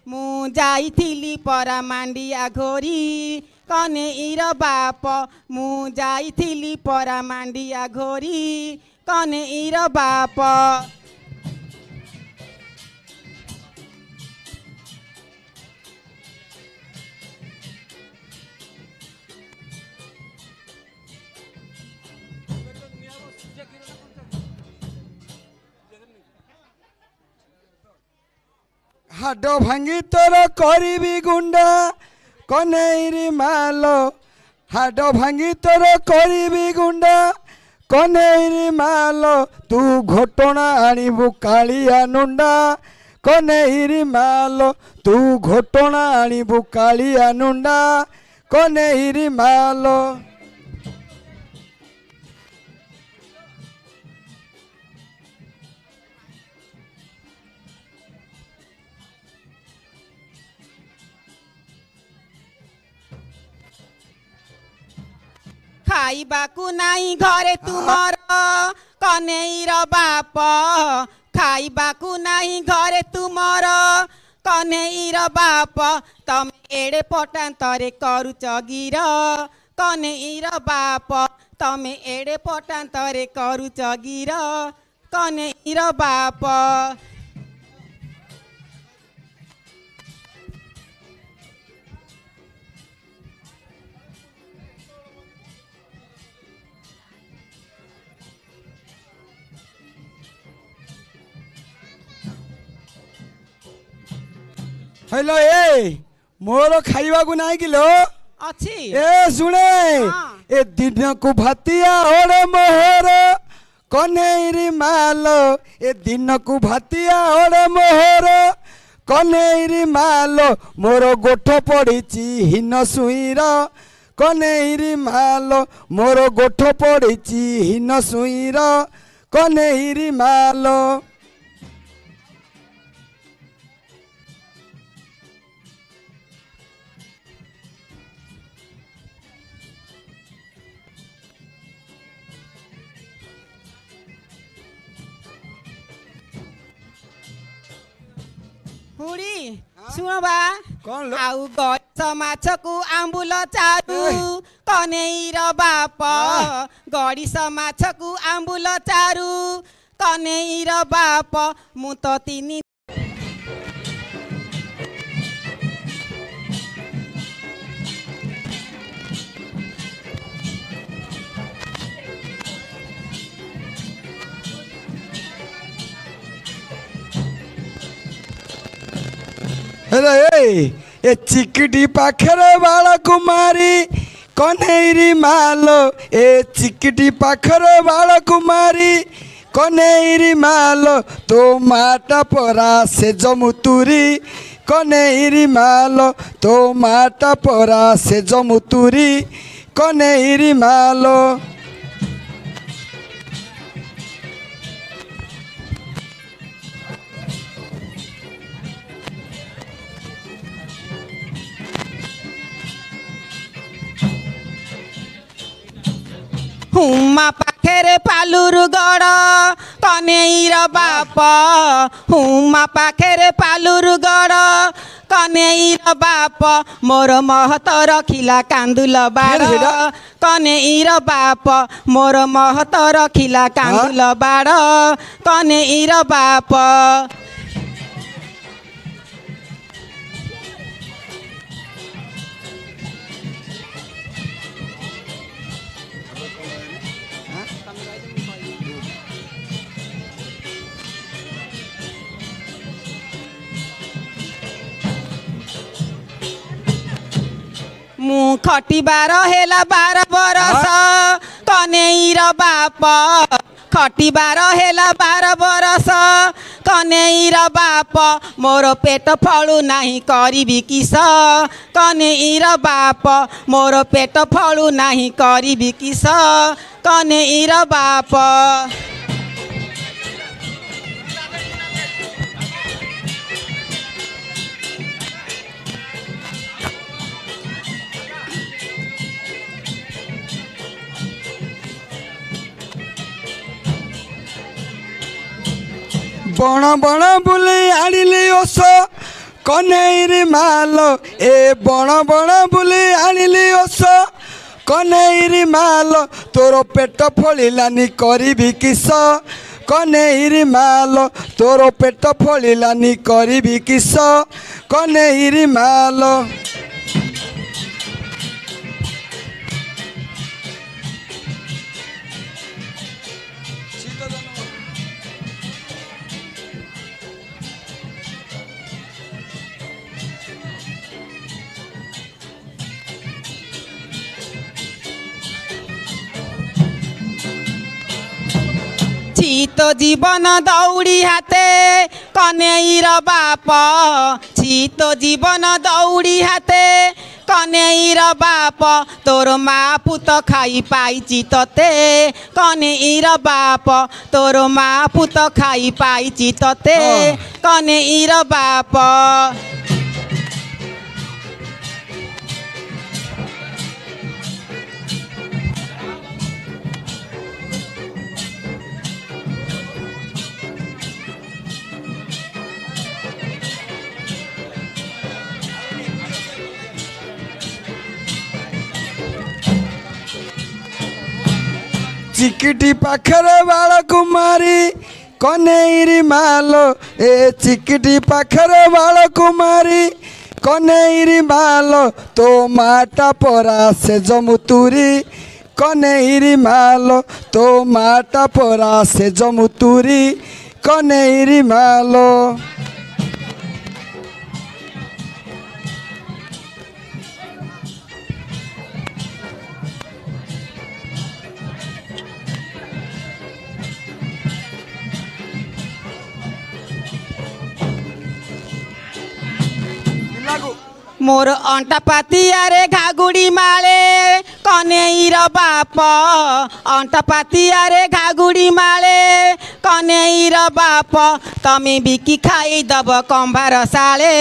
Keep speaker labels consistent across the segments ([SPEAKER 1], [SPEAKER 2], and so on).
[SPEAKER 1] मु जाइथिली परा मांडिया घोरी कनेईर बाप मु जाइथिली परा मांडिया घोरी कनेईर बाप
[SPEAKER 2] हाड भांगी तोर करी गुंडा कनेईरी मालो हाड भांगी तोर करी गुंडा कनेईरी मालो तू घोटना आणिबु कालिया नुंडा कनेईरी मालो तू घोटना आणिबु कालिया नुंडा कनेईरी मालो
[SPEAKER 1] खाइबाकू नाई घरे तुमर कनेईर बाप खाइबाकू नाई घरे तुमर कनेईर बाप तमे एड़े पटान्तरे करुच गिर कनेईर बाप तमे एड़े पटान्तरे करुच गिर कनेईर बाप
[SPEAKER 2] हेलो ए मोर खाइबा को नाही किलो
[SPEAKER 1] अच्छी
[SPEAKER 2] ए सुने ए दिन को भातिया ओरे मोहर कनेईरी मालो ए दिन को भातिया ओरे मोहर कनेईरी मालो मोर गोठ पड़ीची हिन सुईर कनेईरी मालो मोर गोठ पड़ीची हिन सुईर कनेईरी मालो
[SPEAKER 1] हुड़ी सुनो बा
[SPEAKER 2] कौन लो
[SPEAKER 1] आउ गछ माछकु आम्बुल चारु कनेईर बाप गडिस माछकु आम्बुल चारु कनेईर बाप मु त तिनी
[SPEAKER 2] ए चिकटी पाखरे बाला कुमारी कनेईरी मालो ए चिकटी पाखरे बाला कुमारी कनेईरी मालो तो माटा परा से जमुतुरी कनेईरी मालो तो माटा परा से जमुतुरी कनेईरी मालो
[SPEAKER 1] हुम्मा पाखेरे पालुरु गड़ कनेईर बाप हुम्मा पाखेरे पालुरु गड़ कनेईर बाप मोर महत रखिला कांदुल बाड़ कनेईर बाप मोर महत रखिला कांदुल बाड़ कनेईर बाप मु खटिबार हेला 12 बरस कनेईर बाप खटिबार हेला 12 बरस कनेईर बाप मोर पेट फलु नाही करिबी किस कनेईर बाप मोर पेट फलु नाही करिबी किस कनेईर बाप
[SPEAKER 2] बण बण बुले आनिले ओस कनेईरी माल ए बण बण बुली आनिली ओष कनेईरी माल तोर पेट फलिलानी करिबी किस कनेईरी माल तोर पेट फलिलानी करिबी किस कनेईरी माल
[SPEAKER 1] शीत जीवन दौड़ी हाते कनेईर बाप शीत जीवन दौड़ी हाते कनेईर बाप तोर माँ पुत खाई पाइछि तते कनेईर बाप तोर माँ पुत खाई पाइछि तते कनेईर बाप
[SPEAKER 2] चिकिटी पाखरे बाल कुमारी कनेईरी माल ए चिकिटी पाखरे बाल कुमारी कनेईरी माल तो माटा परा से जमुतुरी कनेईरी माल तो माटा परा से जमुतुरी कनेईरी माल
[SPEAKER 1] मोर अंटा पातियारे घागुड़ी माले कनेईर बाप अंटा पातियारे घागुड़ी माले कनेईर बाप तमे बिकी खाई दब कंभार साले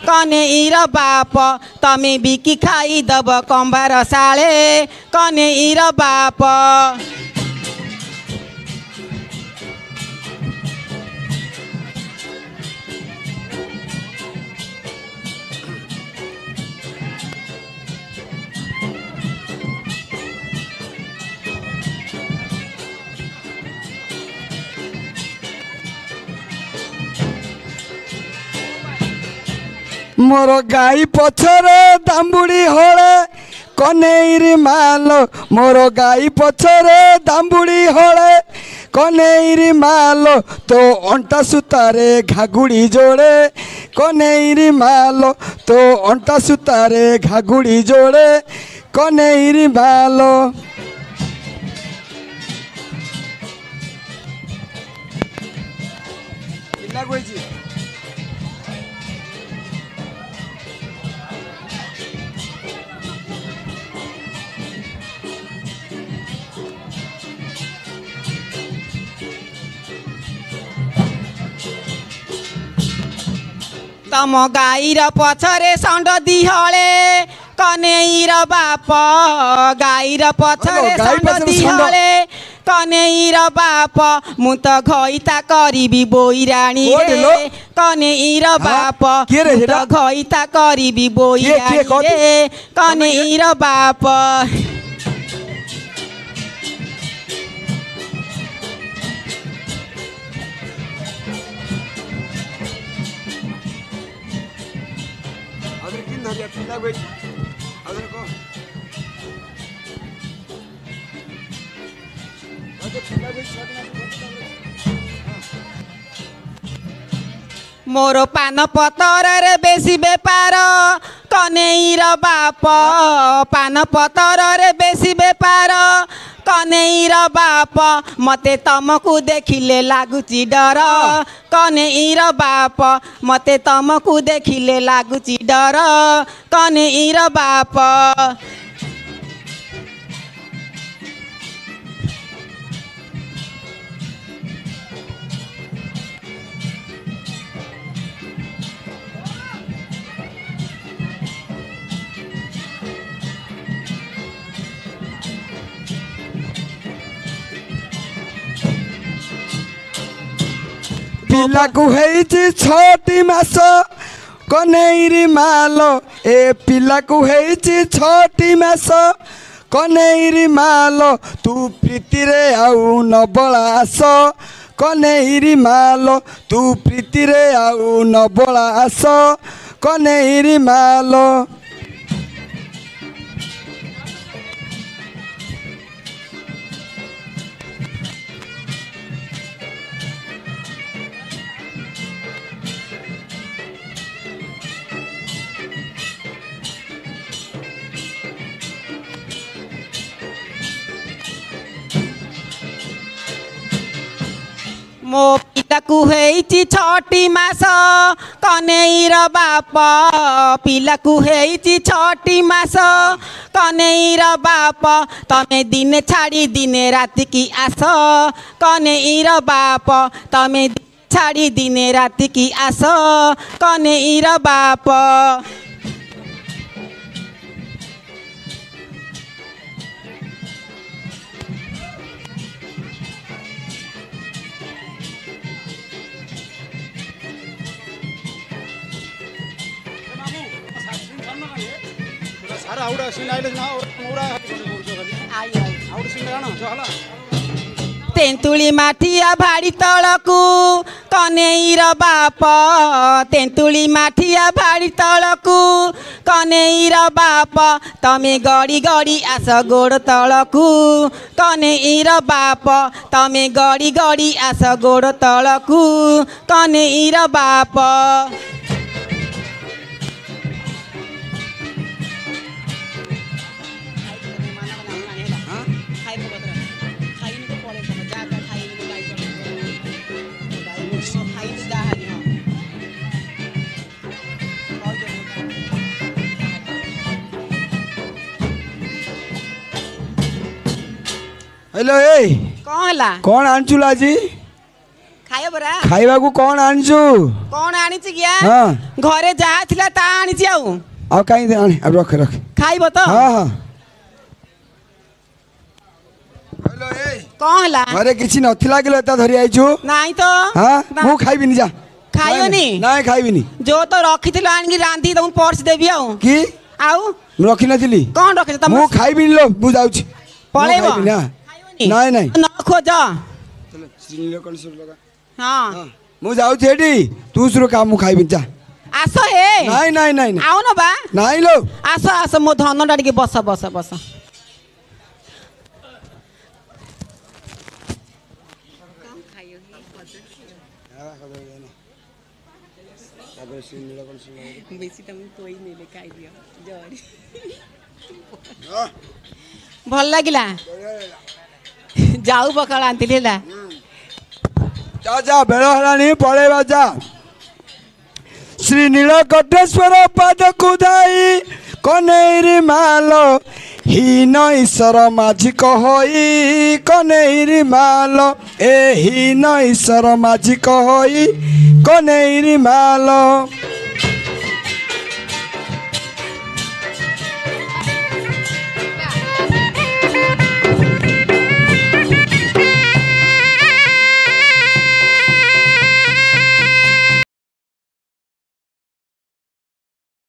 [SPEAKER 1] कनेईर बाप तमे बिकी खाई दब कंभार साले कनेईर बाप
[SPEAKER 2] मोर गाई पछरे दाम्बुड़ी हले कनेईरी माल मोर गाई पछरे दाम्बुड़ी हले कनेईरी माल तो अंटा सुतारे घागुड़ी जोड़े कनेईरी माल तो अंटा सुतारे घागुड़ी जोड़े कनेईरी माल
[SPEAKER 1] तम गाईर पछरे षंड दिहले कनेईर बाप गाईर पछरे षंड दिहले कनेईर बाप मु त घइता करिबी बोइराणी रे कनेईर बाप मु त घइता करिबी बोइराणी रे कनेईर बाप मोर पान पतर रे बेसी बेपार कनेईर बाप पान पतर रे बेसी बेपार कनेईर बाप मते तमकु देखिले लागुची डर कनेईर बाप मते तमकु देखिले लागुची डर कनेईर बाप
[SPEAKER 2] पिला को हेइछि 6टी मास कनेरी मालो ए पिला को हेची छोटी मास कनेरी मालो तू प्रीति रे आउ नबला आस कनेरी मालो तू प्रीति रे आउ नबला आस कनेरी मालो
[SPEAKER 1] मो पिता को हेची छोटी मास कनेईर बाप पिला को हेची छोटी मास कनेईर बाप तमे दिन छाड़ी दिने राति की आस कनेईर बाप तमे छाड़ी दिने राति की आस कनेईर बाप तेंतुली माठिया भाड़ी तलकू कनेईर बाप तेंतुली माठिया भाड़ी तलकू कनेईर बाप तमे गड़ी गड़ी आस गोड़ तलकू कनेईर बाप तमे गड़ी गड़ी आस गोड़ तलकू कनेईर बाप
[SPEAKER 2] हेलो ए
[SPEAKER 1] कौन हला
[SPEAKER 2] कौन आनचु लाजी
[SPEAKER 1] खाया बरा
[SPEAKER 2] खाइबा को कौन आनचु
[SPEAKER 1] कौन आनिछि गया
[SPEAKER 2] हां
[SPEAKER 1] घरे जहा थिला ता आनिछि आउ
[SPEAKER 2] आ काई दे आने अब रख रख
[SPEAKER 1] खाइबो तो
[SPEAKER 2] हां हां हेलो ए
[SPEAKER 1] कौन हला
[SPEAKER 2] घरे किछि नथिला गेलो एता धरि आइछु
[SPEAKER 1] नाही तो
[SPEAKER 2] हां मु खाइबिनी जा
[SPEAKER 1] खाइयो नी
[SPEAKER 2] नाही खाइबिनी
[SPEAKER 1] जो तो रखिथिलो आनगी रांधी त पर्स देबी आउ
[SPEAKER 2] की
[SPEAKER 1] आउ
[SPEAKER 2] मु रखि नथिली
[SPEAKER 1] कौन रखिथ त
[SPEAKER 2] मु खाइबिनी लो बु जाउछि
[SPEAKER 1] पळेबो
[SPEAKER 2] नाही नाही
[SPEAKER 1] न खोज
[SPEAKER 2] चलो श्रीनील कोन सब लगा
[SPEAKER 1] हां
[SPEAKER 2] मु जाउछि एडी तू सुरो काम मु खाइबिनी जा
[SPEAKER 1] आसो हे
[SPEAKER 2] नाही नाही नाही
[SPEAKER 1] आउ न बा
[SPEAKER 2] नाही लो
[SPEAKER 1] आसो आसो मो धन डाडी के बस बस बस बेसी तम तोई नेले खाइ दियो जरी भल लागिला जाऊ बकाळ आंतिले ला
[SPEAKER 2] जा जा बेळ हलानी पळेबा जा श्री नीलकंठेश्वर पाद कुदाई कनेरी मालो हीन ईश्वर माझी कहई कनेरी मालो ए हीन ईश्वर माझी कहई कनेरी मालो